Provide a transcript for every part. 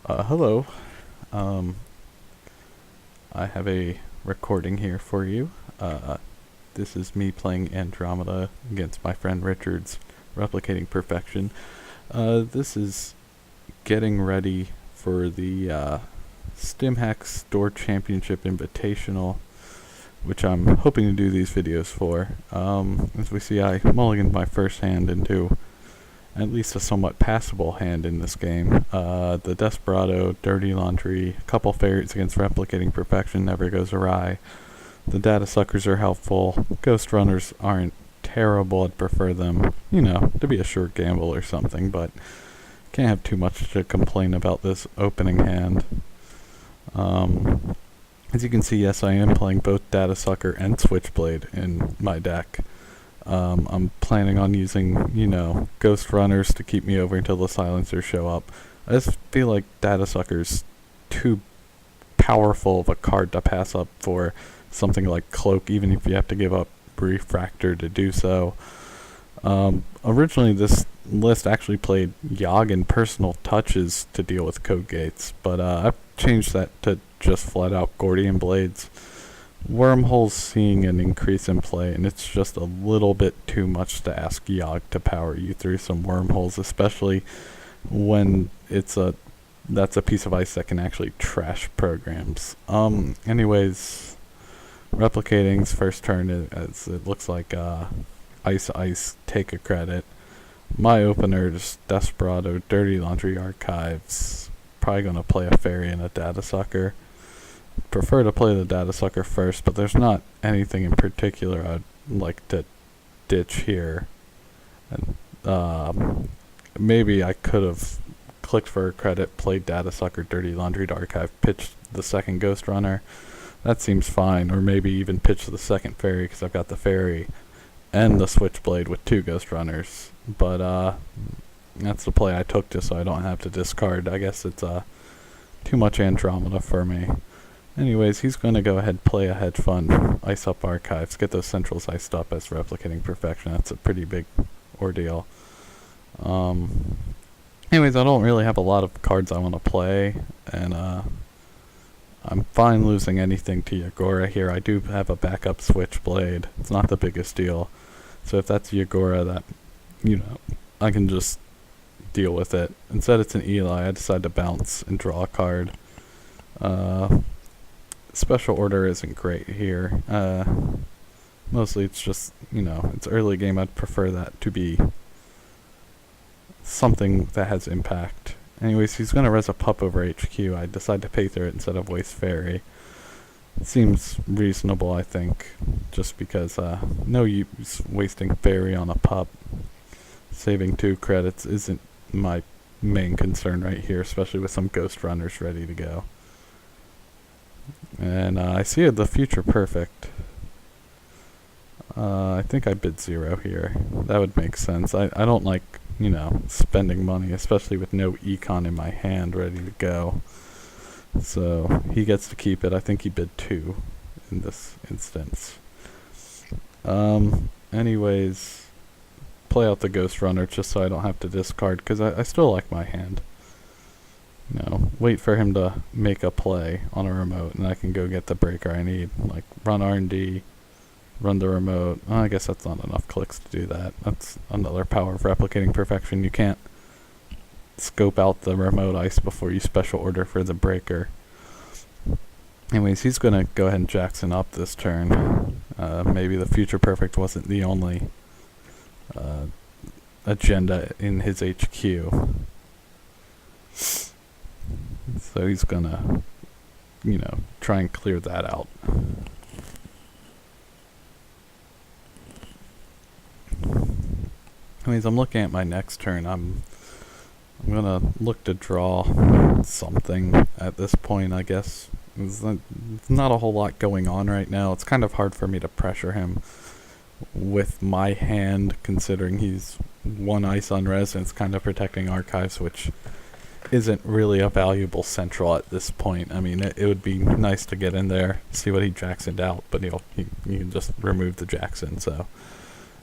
Hello. Um, I have a recording here for you. This is me playing Andromeda against my friend Richard's Replicating Perfection. This is getting ready for the Stimhack Store Championship Invitational, which I'm hoping to do these videos for. As we see, I mulliganed my first hand into at least a somewhat passable hand in this game. The Desperado, Dirty Laundry, a couple fairies against Replicating Perfection never goes awry. The Data Suckers are helpful. Ghost Runners aren't terrible, I'd prefer them, to be a short gamble or something, but can't have too much to complain about this opening hand. As you can see, yes, I am playing both Data Sucker and Switchblade in my deck. I'm planning on using, Ghost Runners to keep me over until the Silencers show up. I just feel like Data Sucker's too powerful of a card to pass up for something like Cloak, even if you have to give up Refractor to do so. Originally, this list actually played Yogg and Personal Touches to deal with Code Gates, but I've changed that to just flat out Gordian Blades. Wormhole's seeing an increase in play, and it's just a little bit too much to ask Yogg to power you through some wormholes, especially when that's a piece of ice that can actually trash programs. Anyways, Replicating's first turn, as it looks like Ice, take a credit. My openers, Desperado, Dirty Laundry Archives, probably gonna play a fairy and a Data Sucker. Prefer to play the Data Sucker first, but there's not anything in particular I'd like to ditch here. And maybe I could have clicked for a credit, played Data Sucker, Dirty Laundry to Archive, pitched the second Ghost Runner. That seems fine, or maybe even pitch the second fairy because I've got the fairy and the Switchblade with two Ghost Runners. But that's the play I took just so I don't have to discard. I guess it's too much Andromeda for me. Anyways, he's going to go ahead and play a hedge fund, ice up Archives, get those centrals iced up as Replicating Perfection. That's a pretty big ordeal. Anyways, I don't really have a lot of cards I want to play, and I'm fine losing anything to Yagora here. I do have a backup Switchblade. It's not the biggest deal. So if that's Yagora, that, I can just deal with it. Instead it's an Eli. I decide to bounce and draw a card. Special order isn't great here. Mostly it's just, it's early game. I'd prefer that to be something that has impact. Anyways, he's going to res a pup over HQ. I decide to pay through it instead of waste fairy. It seems reasonable, I think, just because no use wasting fairy on a pup. Saving 2 credits isn't my main concern right here, especially with some Ghost Runners ready to go. And I see the future perfect. I think I bid 0 here. That would make sense. I don't like, spending money, especially with no econ in my hand ready to go. So he gets to keep it. I think he bid 2 in this instance. Anyways, play out the Ghost Runner just so I don't have to discard, because I still like my hand. Wait for him to make a play on a remote, and I can go get the breaker I need. Like, run R&D, run the remote. Oh, I guess that's not enough clicks to do that. That's another power of Replicating Perfection. You can't scope out the remote ice before you special order for the breaker. Anyways, he's going to go ahead and Jackson up this turn. Maybe the future perfect wasn't the only agenda in his HQ. So he's gonna, try and clear that out. Anyways, I'm looking at my next turn. I'm gonna look to draw something at this point, I guess. There's not a whole lot going on right now. It's kind of hard for me to pressure him with my hand, considering he's 1 ice on res and it's kind of protecting Archives, which isn't really a valuable central at this point. I mean, it would be nice to get in there, see what he Jacksoned out, but you can just remove the Jackson, so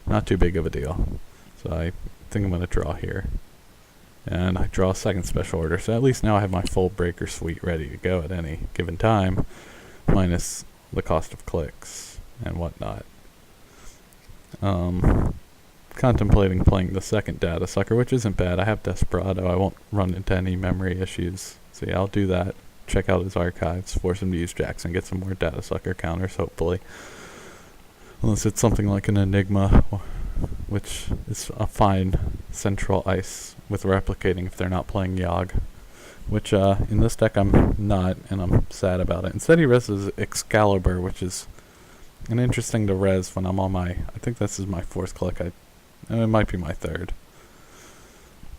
not too big of a deal. So I think I'm going to draw here. and I draw a second special order. So at least now I have my full breaker suite ready to go at any given time, minus the cost of clicks and whatnot. Contemplating playing the second data sucker, which isn't bad. I have Desperado. I won't run into any memory issues. So yeah, I'll do that. Check out his archives, force him to use Jackson, get some more data sucker counters, hopefully. Unless it's something like an Enigma, which is a fine central ice with replicating if they're not playing Yogg. Which in this deck I'm not, and I'm sad about it. Instead he reses Excalibur, which is an interesting to res when I'm on my, I think this is my 4th click, it might be my 3rd.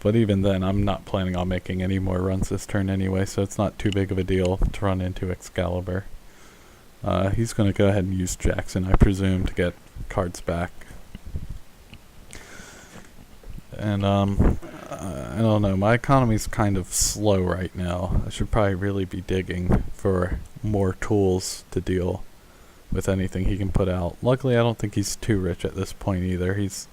But even then, I'm not planning on making any more runs this turn anyway, so it's not too big of a deal to run into Excalibur. He's going to go ahead and use Jackson, I presume, to get cards back. And I don't know, my economy's kind of slow right now. I should probably really be digging for more tools to deal with anything he can put out. Luckily, I don't think he's too rich at this point either. He's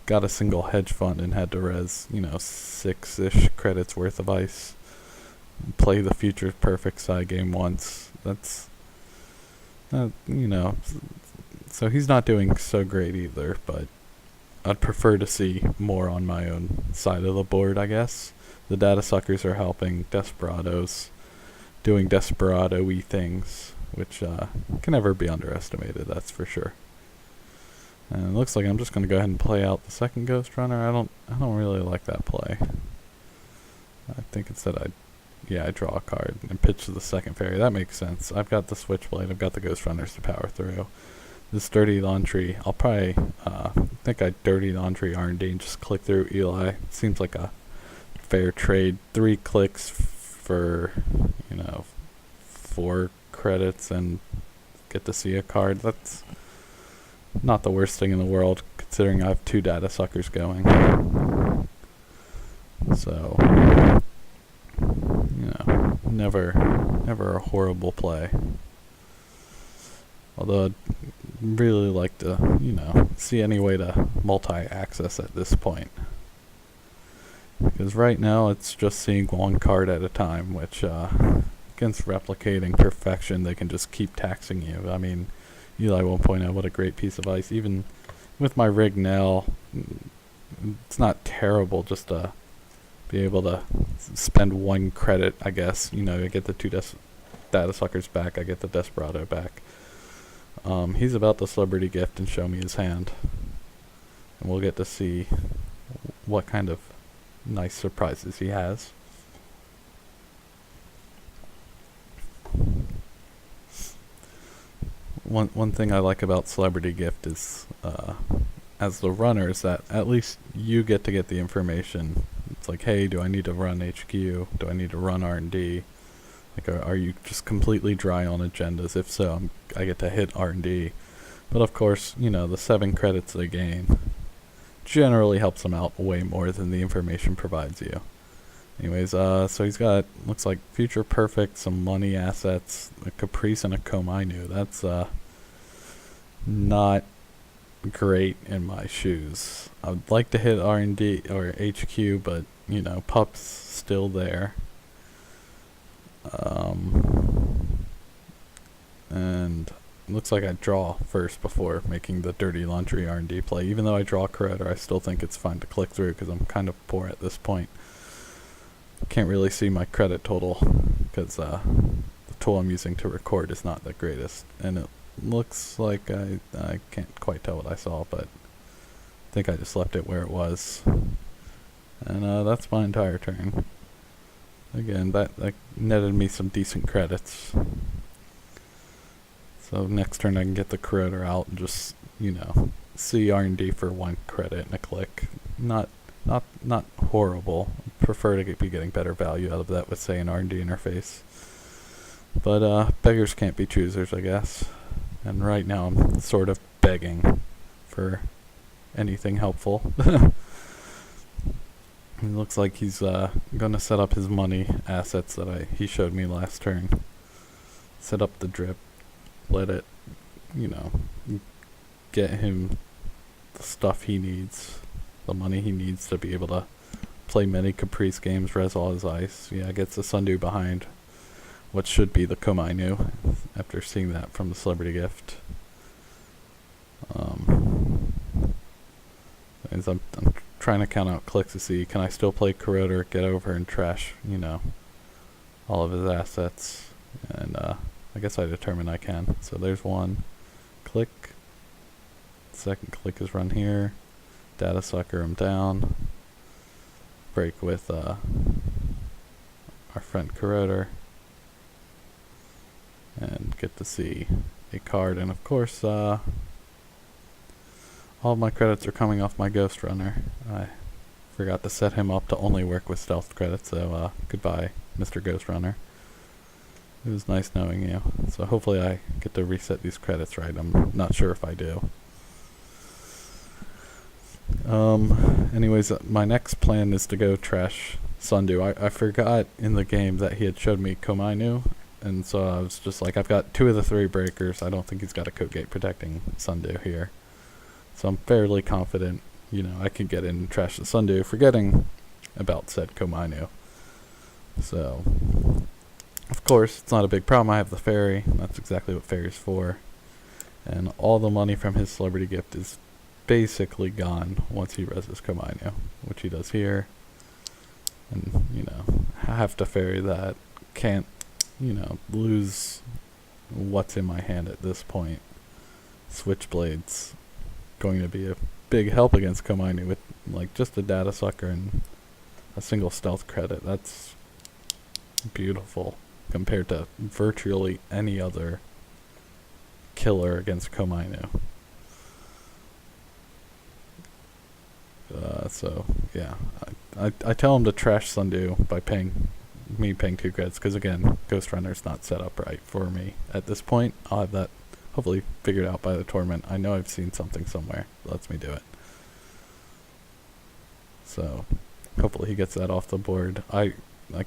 got a single hedge fund and had to res, 6-ish credits worth of ice. Play the Future Perfect side game once. That's, so he's not doing so great either, but I'd prefer to see more on my own side of the board, I guess. The data suckers are helping. Desperado's doing Desperado-y things, which can never be underestimated, that's for sure. And it looks like I'm just going to go ahead and play out the second Ghost Runner. I don't really like that play. I think instead I draw a card and pitch to the second fairy. That makes sense. I've got the Switchblade. I've got the Ghost Runners to power through. This Dirty Laundry, I'll probably, think I Dirty Laundry R&D and just click through Eli. Seems like a fair trade. 3 clicks for, 4 credits and get to see a card. That's not the worst thing in the world, considering I have 2 data suckers going. So, never a horrible play. Although I'd really like to, see any way to multi-access at this point. Because right now it's just seeing one card at a time, which, against replicating perfection, they can just keep taxing you. I mean, Eli won't point out what a great piece of ice. Even with my rig now, it's not terrible just to be able to spend 1 credit, I guess. I get the 2 data suckers back, I get the Desperado back. He's about to Celebrity Gift and show me his hand. And we'll get to see what kind of nice surprises he has. One thing I like about Celebrity Gift is, as the runner, is that at least you get to get the information. It's like, hey, do I need to run HQ? Do I need to run R&D? Like, are you just completely dry on agendas? If so, I get to hit R&D. But of course, the 7 credits they gain generally helps them out way more than the information provides you. Anyways, so he's got, looks like Future Perfect, some money assets, a Caprice, and a Komainu. That's not great in my shoes. I would like to hit R&D or HQ, but Pup's still there. And looks like I draw first before making the Dirty Laundry R&D play. Even though I draw Corroder, I still think it's fine to click through because I'm kind of poor at this point. Can't really see my credit total because the tool I'm using to record is not the greatest. And it looks like I can't quite tell what I saw, but I think I just left it where it was. And that's my entire turn. Again, that netted me some decent credits. So next turn I can get the Corroder out and just, see R&D for 1 credit and a click. Not horrible. Prefer to be getting better value out of that with, say, an R&D interface. But beggars can't be choosers, I guess. And right now I'm sort of begging for anything helpful. It looks like he's gonna set up his money assets that he showed me last turn. Set up the drip, let it, get him the stuff he needs, the money he needs to be able to play many Caprice games, res all his ice. Yeah, gets the Sundew behind what should be the Komainu after seeing that from the celebrity gift. As I'm trying to count out clicks to see, can I still play Corroder, get over and trash, all of his assets? And I guess I determine I can. So there's one click. Second click is run here. Data sucker him down. Break with our friend Corroder. And get to see a card. And of course, all of my credits are coming off my Ghost Runner. I forgot to set him up to only work with stealth credits, so goodbye, Mr. Ghost Runner. It was nice knowing you. So hopefully I get to reset these credits right. I'm not sure if I do. Anyways, my next plan is to go trash Sundew. I forgot in the game that he had showed me Komainu, and so I was just like, I've got 2 of the 3 breakers. I don't think he's got a code gate protecting Sundew here. So I'm fairly confident, I can get in and trash the Sundew, forgetting about said Komainu. So, of course, it's not a big problem. I have the fairy. That's exactly what fairy's for. And all the money from his celebrity gift is basically gone once he reses Komainu, which he does here. And, I have to fairy that. Can't, lose what's in my hand at this point. Switchblade's going to be a big help against Komainu with, just a data sucker and a single stealth credit. That's beautiful compared to virtually any other killer against Komainu. So yeah, I tell him to trash Sundew by paying 2 credits, because again, Ghost Runner's not set up right for me at this point. I'll have that hopefully figured out by the tournament. I know I've seen something somewhere that lets me do it. So hopefully he gets that off the board. I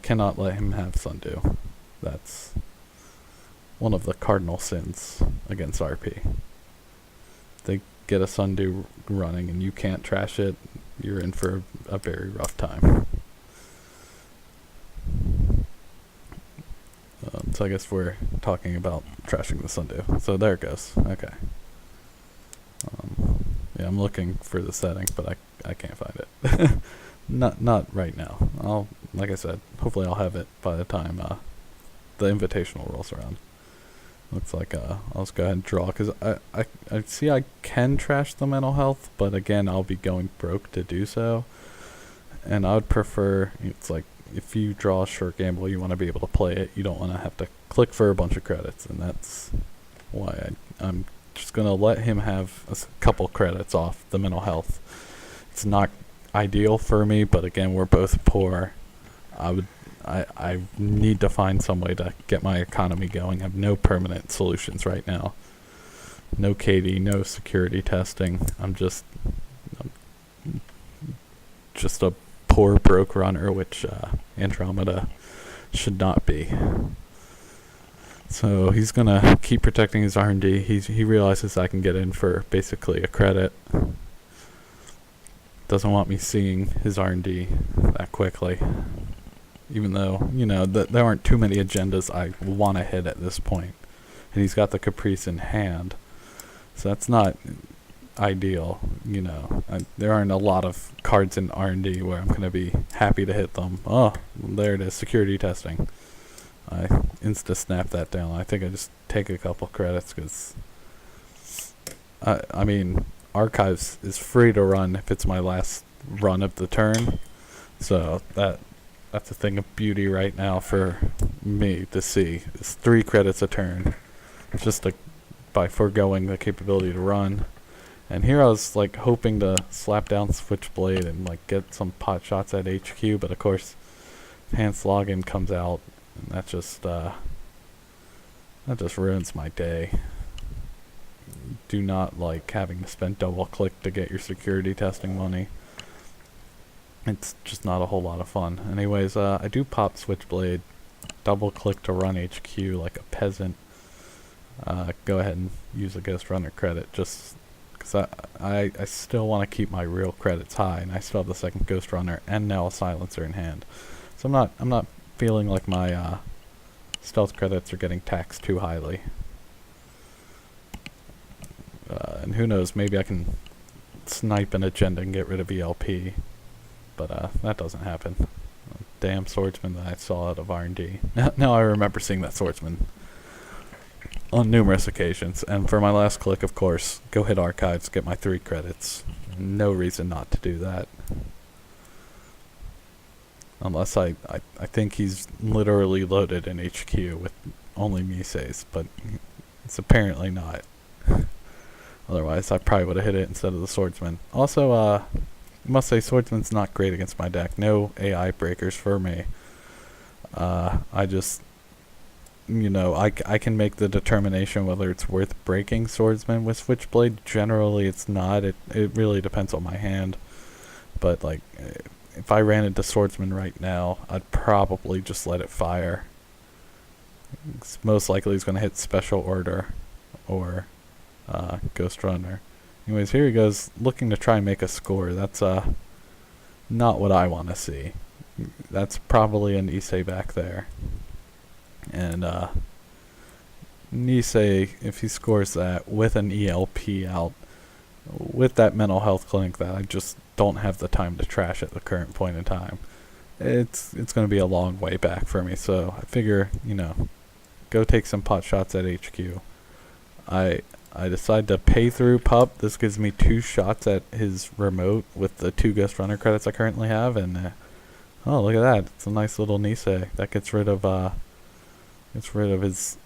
cannot let him have Sundew. That's one of the cardinal sins against RP. They get a Sundew running and you can't trash it, you're in for a very rough time. So I guess we're talking about trashing the Sundew. So there it goes. Okay. Yeah, I'm looking for the setting, but I can't find it. Not right now. Like I said, hopefully I'll have it by the time the invitational rolls around. Looks like I'll just go ahead and draw, because I see I can trash the mental health, but again, I'll be going broke to do so. And I would prefer, it's like, if you draw a short gamble, you want to be able to play it. You don't want to have to click for a bunch of credits, and that's why I'm just going to let him have a couple credits off the mental health. It's not ideal for me, but again, we're both poor. I need to find some way to get my economy going. I have no permanent solutions right now. No KD, no security testing. I'm just a poor broke runner, which Andromeda should not be. So he's gonna keep protecting his R&D. He realizes I can get in for basically a credit. Doesn't want me seeing his R&D that quickly. Even though, there aren't too many agendas I want to hit at this point. And he's got the Caprice in hand. So that's not ideal, there aren't a lot of cards in R&D where I'm going to be happy to hit them. Oh, there it is, security testing. I insta-snap that down. I think I just take a couple credits, because, I mean, Archives is free to run if it's my last run of the turn. So that's a thing of beauty right now for me to see. It's 3 credits a turn, just by foregoing the capability to run. And here I was hoping to slap down Switchblade and get some pot shots at HQ, but of course, Enhanced Login comes out, and that just ruins my day. Do not like having to spend double click to get your security testing money. It's just not a whole lot of fun. Anyways, I do pop Switchblade, double click to run HQ like a peasant. Go ahead and use a Ghost Runner credit just because I still want to keep my real credits high, and I still have the second Ghost Runner and now a silencer in hand. So I'm not feeling like my stealth credits are getting taxed too highly. And who knows, maybe I can snipe an agenda and get rid of ELP, but that doesn't happen. Damn swordsman that I saw out of R&D. Now I remember seeing that swordsman on numerous occasions, and for my last click, of course, go hit archives, get my 3 credits. No reason not to do that. Unless I think he's literally loaded in HQ with only Mises, but it's apparently not. Otherwise, I probably would have hit it instead of the swordsman. Also, I must say, swordsman's not great against my deck. No AI breakers for me. I just, you know, I can make the determination whether it's worth breaking swordsman with switchblade. Generally, it's not. It really depends on my hand. But like, if I ran into swordsman right now, I'd probably just let it fire. It's most likely he's going to hit special order or Ghost Runner. Anyways, here he goes, looking to try and make a score. That's not what I want to see. That's probably an Issei back there. And Nisei, if he scores that with an ELP out, with that mental health clinic that I just don't have the time to trash at the current point in time, it's going to be a long way back for me. So I figure, you know, go take some pot shots at HQ. I decide to pay through Pup. This gives me 2 shots at his remote with the 2 Ghost Runner credits I currently have, and oh, look at that! It's a nice little Nisei that gets rid of his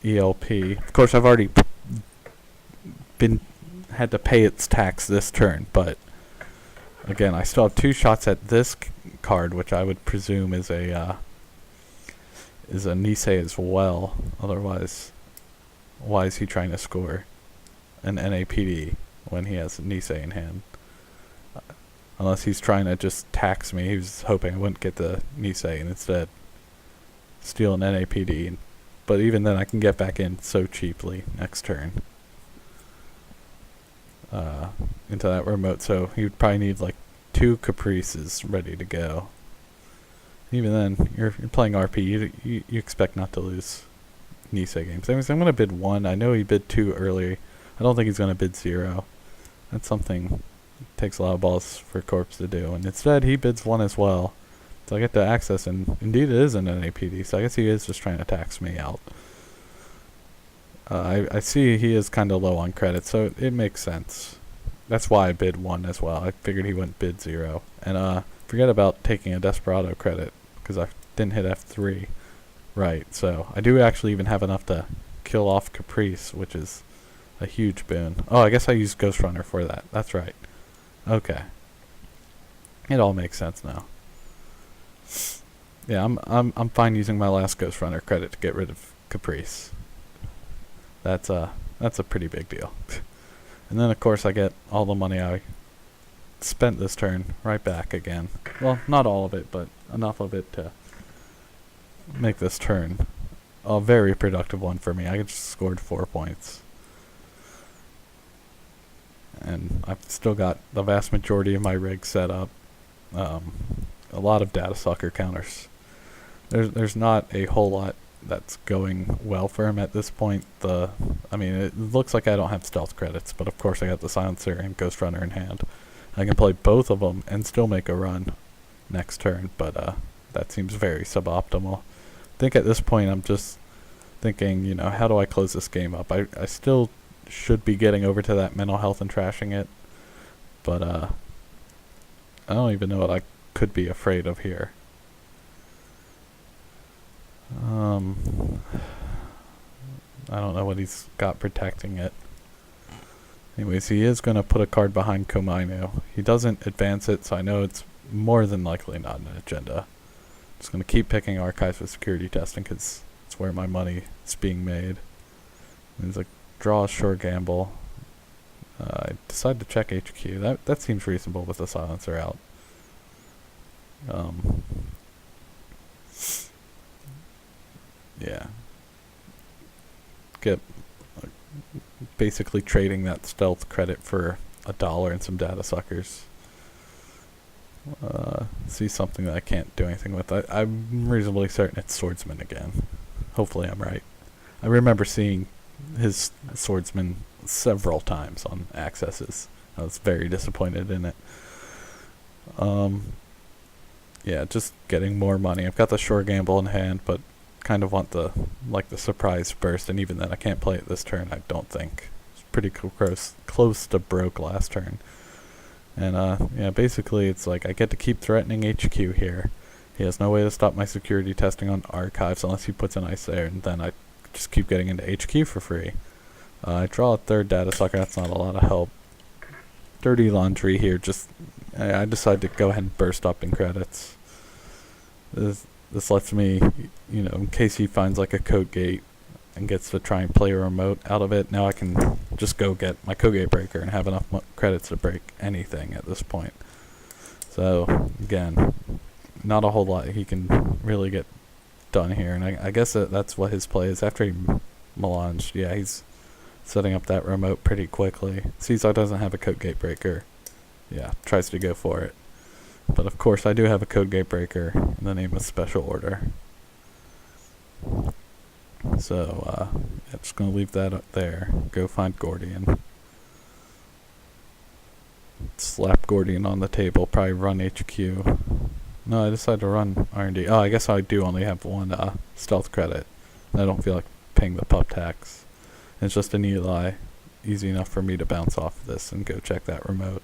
ELP. Of course, I've already had to pay its tax this turn, but again, I still have 2 shots at this card, which I would presume is a Nisei as well. Otherwise, why is he trying to score an NAPD when he has Nisei in hand? Unless he's trying to just tax me. He was hoping I wouldn't get the Nisei and instead steal an NAPD. But even then, I can get back in so cheaply next turn into that remote. So he would probably need like 2 Caprices ready to go. Even then, you're playing RP. You expect not to lose Nisei games. Anyways, I'm going to bid 1. I know he bid 2 earlier. I don't think he's going to bid 0. That's something takes a lot of balls for Corpse to do. And instead, he bids 1 as well. So I get to access, and indeed it is an NAPD. So I guess he is just trying to tax me out. I see he is kind of low on credit, so it makes sense. That's why I bid 1 as well. I figured he wouldn't bid 0. And forget about taking a Desperado credit, because I didn't hit F3. Right, so I do actually even have enough to kill off Caprice, which is a huge boon. Oh, I guess I used Ghost Runner for that. That's right. Okay. It all makes sense now. Yeah, I'm fine using my last Ghost Runner credit to get rid of Caprice. That's a pretty big deal. And then of course I get all the money I spent this turn right back again. Well, not all of it, but enough of it to make this turn a very productive one for me. I just scored 4 points. And I've still got the vast majority of my rig set up. A lot of data sucker counters. There's not a whole lot that's going well for him at this point. I mean, it looks like I don't have stealth credits, but of course I got the silencer and Ghost Runner in hand. I can play both of them and still make a run next turn, but that seems very suboptimal. I think at this point I'm just thinking, you know, how do I close this game up? I still should be getting over to that mental health and trashing it, but I don't even know what I could be afraid of here. I don't know what he's got protecting it. Anyways, he is going to put a card behind Komainu. He doesn't advance it, so I know it's more than likely not an agenda. Just going to keep picking archives with security testing because it's where my money is being made. And he's like, draw a sure gamble. I decide to check HQ. That seems reasonable with the silencer out. Yeah. Get basically trading that stealth credit for $1 and some data suckers. See something that I can't do anything with. I'm reasonably certain it's Swordsman again. Hopefully I'm right. I remember seeing his Swordsman several times on accesses. I was very disappointed in it. Yeah, just getting more money. I've got the Shore Gamble in hand, but kind of want the surprise burst, and even then I can't play it this turn, I don't think. It's pretty close to broke last turn. And yeah, basically it's like I get to keep threatening HQ here. He has no way to stop my security testing on archives unless he puts an ice there, and then I just keep getting into HQ for free. I draw a third data sucker, that's not a lot of help. Dirty laundry here, just I decide to go ahead and burst up in credits. This lets me, you know, in case he finds like a code gate and gets to try and play a remote out of it, now I can just go get my code gate breaker and have enough credits to break anything at this point. So again, not a whole lot he can really get done here, and I guess that's what his play is. After he melanged, yeah, he's setting up that remote pretty quickly. Sees I doesn't have a code gate breaker, yeah, tries to go for it. But of course I do have a code gate breaker in the name of Special Order. So yeah, just gonna leave that up there. Go find Gordian. Slap Gordian on the table, probably run HQ. No, I decided to run R&D. Oh, I guess I do only have one stealth credit. I don't feel like paying the pup tax. It's just an Eli. Easy enough for me to bounce off of this and go check that remote.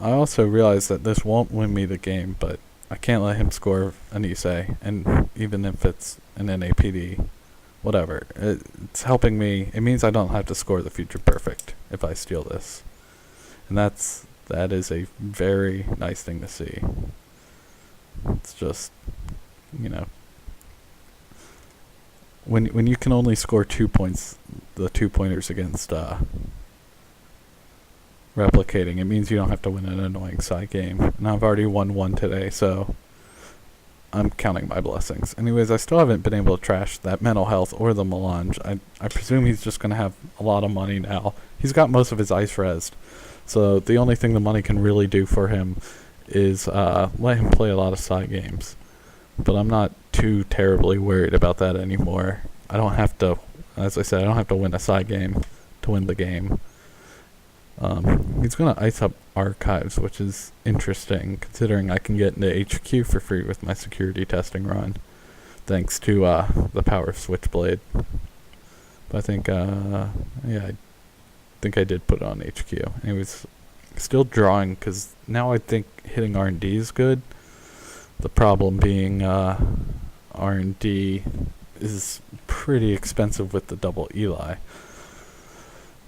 I also realize that this won't win me the game, but I can't let him score an Issei, and even if it's an NAPD, whatever. It's helping me. It means I don't have to score the future perfect if I steal this. And that is a very nice thing to see. It's just, you know, when you can only score 2 points, the 2-pointers against replicating, it means you don't have to win an annoying side game. And I've already won one today, so I'm counting my blessings. Anyways, I still haven't been able to trash that mental health or the melange. I presume he's just going to have a lot of money now. He's got most of his ice rezzed, so the only thing the money can really do for him is let him play a lot of side games. But I'm not too terribly worried about that anymore. I don't have to, as I said, I don't have to win a side game to win the game. He's going to ice up archives, which is interesting, considering I can get into HQ for free with my security testing run, thanks to the power of Switchblade. But I think, yeah, I think I did put it on HQ. And he was still drawing, because now I think hitting R&D is good. The problem being R&D is pretty expensive with the double Eli.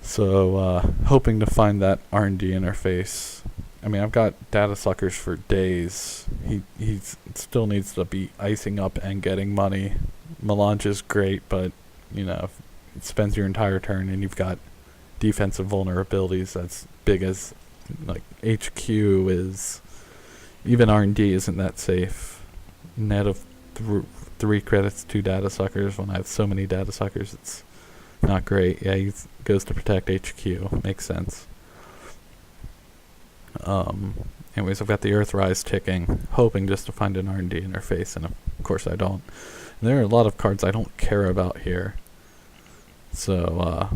So hoping to find that R&D interface. I mean, I've got data suckers for days. He still needs to be icing up and getting money. Melange is great, but you know, it spends your entire turn and you've got defensive vulnerabilities as big as like HQ is. Even R&D isn't that safe. Net of 3 credits, 2 data suckers. When I have so many data suckers, it's not great. Yeah, he goes to protect HQ. Makes sense. Anyways, I've got the Earthrise ticking, hoping just to find an R&D interface, and of course I don't. And there are a lot of cards I don't care about here. So,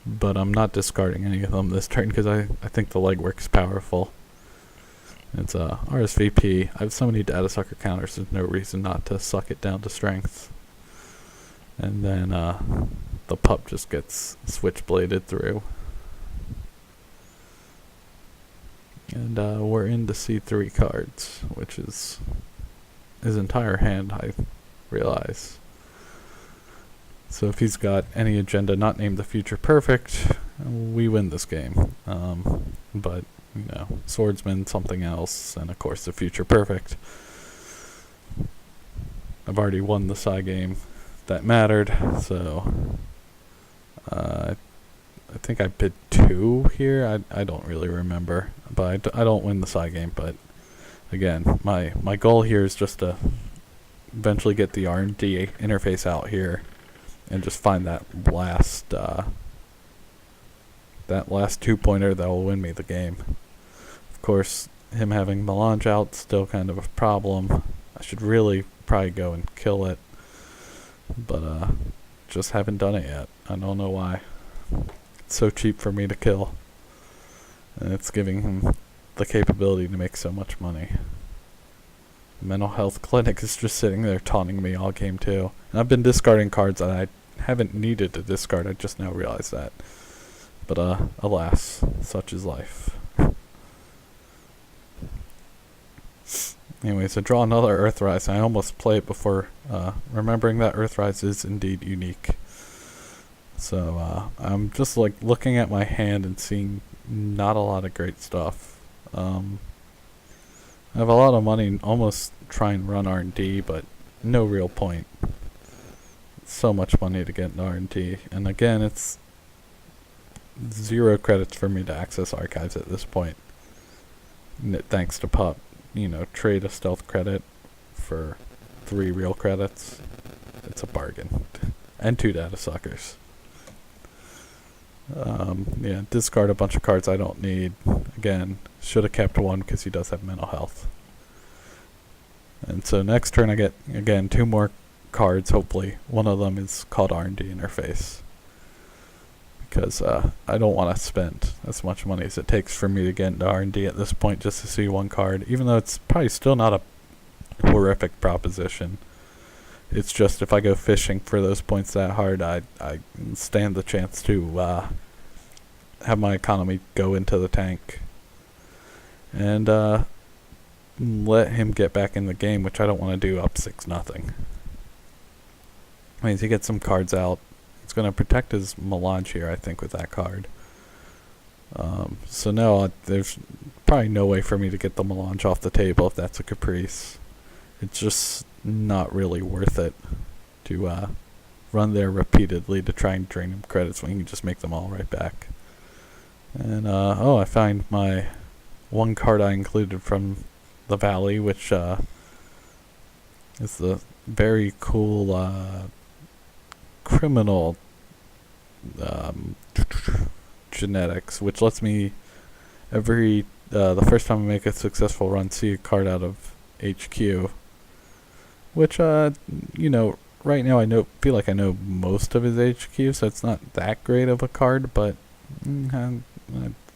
but I'm not discarding any of them this turn because I think the legwork's powerful. It's RSVP. I have so many data sucker counters, there's no reason not to suck it down to strength. And then the pup just gets switchbladed through. And we're into C3 cards, which is his entire hand, I realize. So if he's got any agenda not named the future perfect, we win this game. But, you know, swordsman, something else, and of course the future perfect. I've already won the side game that mattered, so I think I bid 2 here. I don't really remember, but I don't win the side game. But again, my goal here is just to eventually get the R&D interface out here and just find that last 2-pointer that will win me the game. Of course, him having Melange out, still kind of a problem. I should really probably go and kill it, but just haven't done it yet. I don't know why. It's so cheap for me to kill, and it's giving him the capability to make so much money. Mental Health Clinic is just sitting there taunting me all game too. And I've been discarding cards that I haven't needed to discard. I just now realized that. But alas, such is life. Anyways, I draw another Earthrise. I almost play it before remembering that Earthrise is indeed unique. So I'm just like looking at my hand and seeing not a lot of great stuff. I have a lot of money and almost try and run R&D, but no real point. So much money to get in R&D. And again, it's 0 credits for me to access archives at this point. Thanks to Pup. Trade a stealth credit for 3 real credits. It's a bargain. And 2 data suckers. Discard a bunch of cards I don't need. Again, should have kept 1 because he does have mental health. And so next turn I get, again, 2 more cards, hopefully. One of them is called R&D Interface. Because I don't want to spend as much money as it takes for me to get into R&D at this point just to see 1 card. Even though it's probably still not a horrific proposition. It's just if I go fishing for those points that hard, I stand the chance to have my economy go into the tank. And let him get back in the game, which I don't want to do up 6-0. Means he gets some cards out. It's going to protect his Melange here, I think, with that card. So now there's probably no way for me to get the Melange off the table if that's a Caprice. It's just not really worth it to run there repeatedly to try and drain him credits when you can just make them all right back. And I find my 1 card I included from the Valley, which is the very cool criminal genetics, which lets me the first time I make a successful run, see a card out of HQ, which right now I feel like I know most of his HQ, so it's not that great of a card, but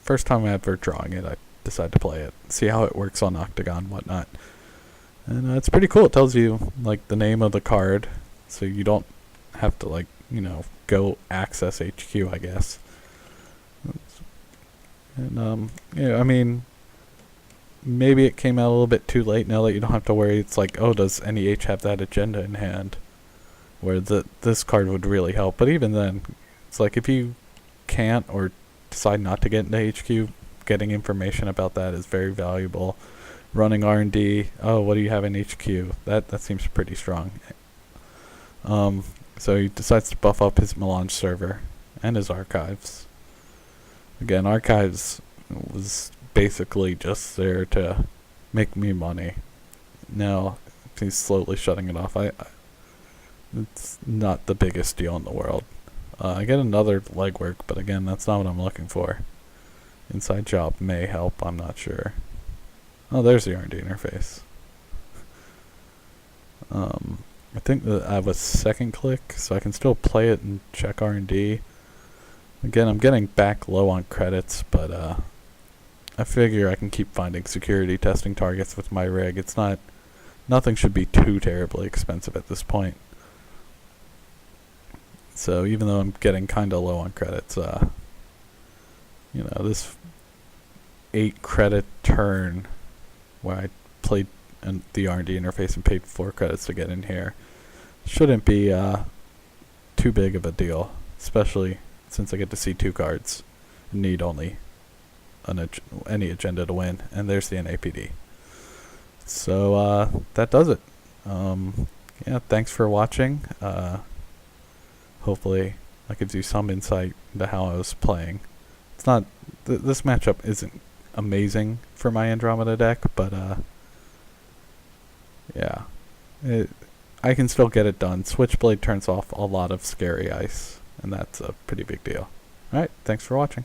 first time ever drawing it, I decide to play it, see how it works on Octagon, whatnot. And it's pretty cool. It tells you like the name of the card, so you don't have to go access HQ, I guess. And maybe it came out a little bit too late now that you don't have to worry. It's like, oh, does NEH have that agenda in hand? Where this card would really help. But even then, it's like if you can't or decide not to get into HQ, getting information about that is very valuable. Running R&D, oh, what do you have in HQ? That seems pretty strong. So he decides to buff up his Melange server and his archives. Again, archives was basically just there to make me money. Now he's slowly shutting it off. It's not the biggest deal in the world. I get another legwork, but again, that's not what I'm looking for. Inside job may help, I'm not sure. Oh, there's the R&D interface. I think that I have a 2nd click, so I can still play it and check R&D. Again, I'm getting back low on credits, but I figure I can keep finding security testing targets with my rig. Nothing should be too terribly expensive at this point. So even though I'm getting kinda low on credits, this 8 credit turn where I played the R&D interface and paid 4 credits to get in here shouldn't be too big of a deal, especially since I get to see 2 cards and need only any agenda to win. And there's the NAPD. So that does it. Thanks for watching. Hopefully that gives you some insight into how I was playing. It's not this matchup isn't amazing for my Andromeda deck, but I can still get it done. Switchblade turns off a lot of scary ice, and that's a pretty big deal. Alright, thanks for watching.